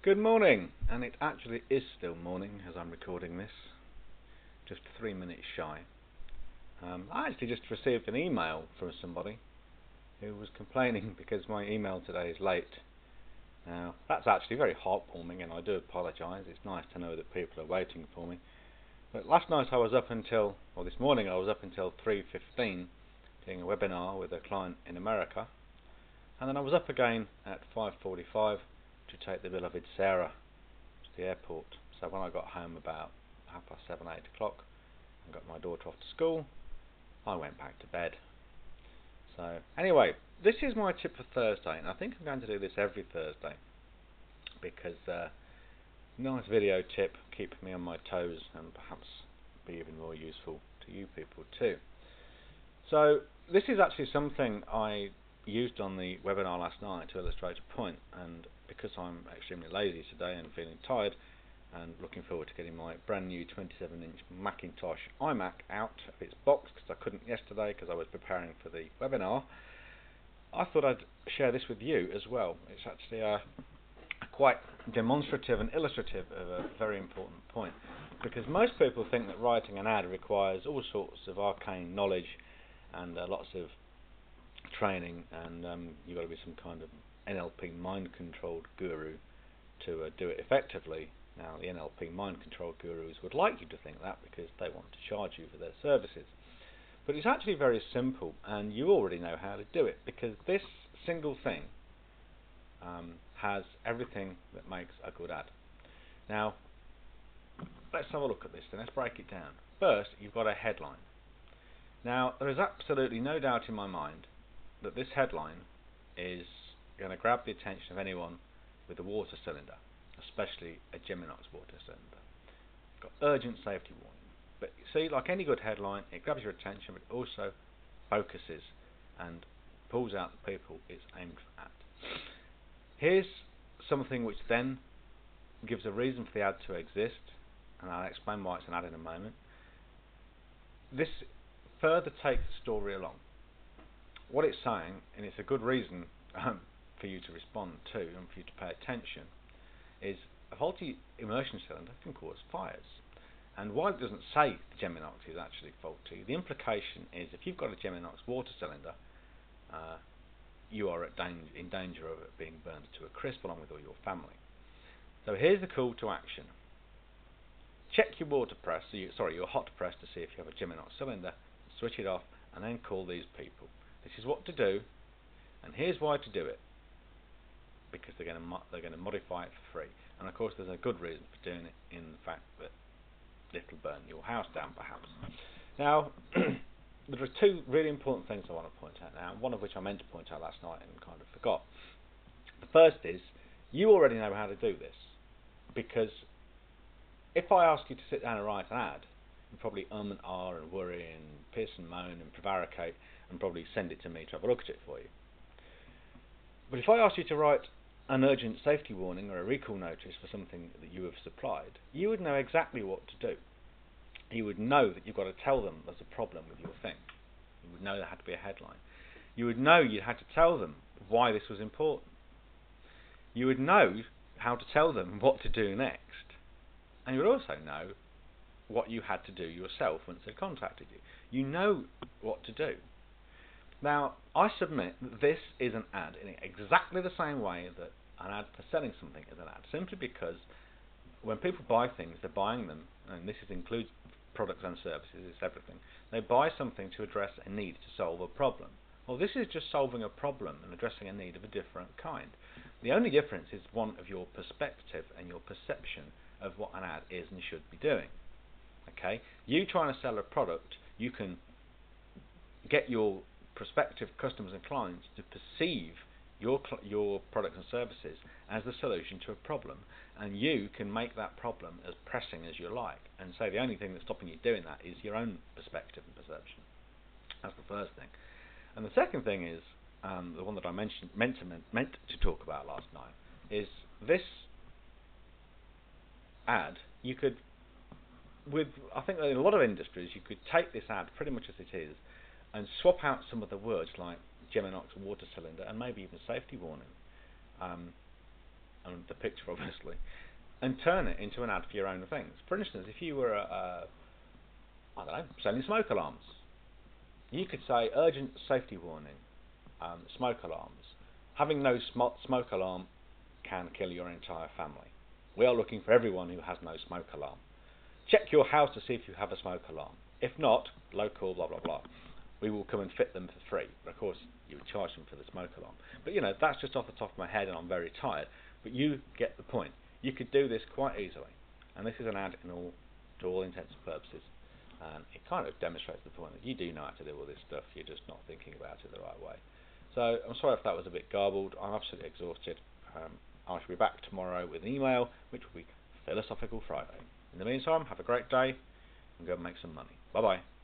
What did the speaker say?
Good morning, and it actually is still morning as I'm recording this, just 3 minutes shy. I actually just received an email from somebody who was complaining because my email today is late. Now, that's actually very heartwarming, and I do apologise. It's nice to know that people are waiting for me. But last night I was up until, or this morning I was up until 3:15 doing a webinar with a client in America, and then I was up again at 5:45 to take the beloved Sarah to the airport. So when I got home about 7:30, 8 o'clock and got my daughter off to school, I went back to bed. So anyway, this is my tip for Thursday, and I think I'm going to do this every Thursday because nice video tip, keep me on my toes and perhaps be even more useful to you people too. So this is actually something I used on the webinar last night to illustrate a point, and because I'm extremely lazy today and feeling tired and looking forward to getting my brand new 27-inch Macintosh iMac out of its box because I couldn't yesterday because I was preparing for the webinar, I thought I'd share this with you as well. It's actually quite demonstrative and illustrative of a very important point, because most people think that writing an ad requires all sorts of arcane knowledge and lots of training, and you've got to be some kind of NLP mind-controlled guru to do it effectively. Now, the NLP mind-controlled gurus would like you to think that because they want to charge you for their services. But it's actually very simple, and you already know how to do it, because this single thing has everything that makes a good ad. Now, let's have a look at this then. Let's break it down. First, you've got a headline. Now, there is absolutely no doubt in my mind that this headline is going to grab the attention of anyone with a water cylinder, especially a Geminox water cylinder. It's got urgent safety warning. But you see, like any good headline, it grabs your attention, but it also focuses and pulls out the people it's aimed at. Here's something which then gives a reason for the ad to exist, and I'll explain why it's an ad in a moment. This further takes the story along. What it's saying, and it's a good reason for you to respond to and for you to pay attention, is a faulty immersion cylinder can cause fires. And while it doesn't say the Geminox is actually faulty, the implication is if you've got a Geminox water cylinder, you are in danger of it being burned to a crisp along with all your family. So here's the call to action. Check your water press, your hot press, to see if you have a Geminox cylinder, switch it off, and then call these people. This is what to do, and here's why to do it. Because they're going to modify it for free. And of course there's a good reason for doing it, in the fact that it'll burn your house down perhaps. Now, there are two really important things I want to point out now, one of which I meant to point out last night and kind of forgot. The first is, you already know how to do this, because if I ask you to sit down and write an ad, you probably and ah and worry and piss and moan and prevaricate and probably send it to me to have a look at it for you. But if I ask you to write an urgent safety warning or a recall notice for something that you have supplied, you would know exactly what to do. You would know that you've got to tell them there's a problem with your thing. You would know there had to be a headline. You would know you had to tell them why this was important. You would know how to tell them what to do next. And you would also know what you had to do yourself once they contacted you. You know what to do. Now, I submit that this is an ad in exactly the same way that an ad for selling something is an ad, simply because when people buy things, they're buying them, and this includes products and services, it's everything. They buy something to address a need, to solve a problem. Well, this is just solving a problem and addressing a need of a different kind. The only difference is one of your perspective and your perception of what an ad is and should be doing. Okay, you trying to sell a product, you can get your prospective customers and clients to perceive your products and services as the solution to a problem, and you can make that problem as pressing as you like, and say the only thing that's stopping you doing that is your own perspective and perception. That's the first thing. And the second thing is the one that I meant to talk about last night, is this ad. You could, I think in a lot of industries, you could take this ad pretty much as it is and swap out some of the words like Geminox water cylinder and maybe even safety warning. and the picture obviously, and turn it into an ad for your own things. For instance, if you were, I don't know, selling smoke alarms, you could say urgent safety warning, smoke alarms. Having no smoke alarm can kill your entire family. We are looking for everyone who has no smoke alarm. Check your house to see if you have a smoke alarm. If not, local, blah, blah, blah. We will come and fit them for free. But of course, you would charge them for the smoke alarm. But you know, that's just off the top of my head and I'm very tired. But you get the point. You could do this quite easily. And this is an ad to all intents and purposes. And it kind of demonstrates the point that you do know how to do all this stuff, you're just not thinking about it the right way. So I'm sorry if that was a bit garbled. I'm absolutely exhausted. I shall be back tomorrow with an email, which will be Philosophical Friday. In the meantime, have a great day and go and make some money. Bye bye.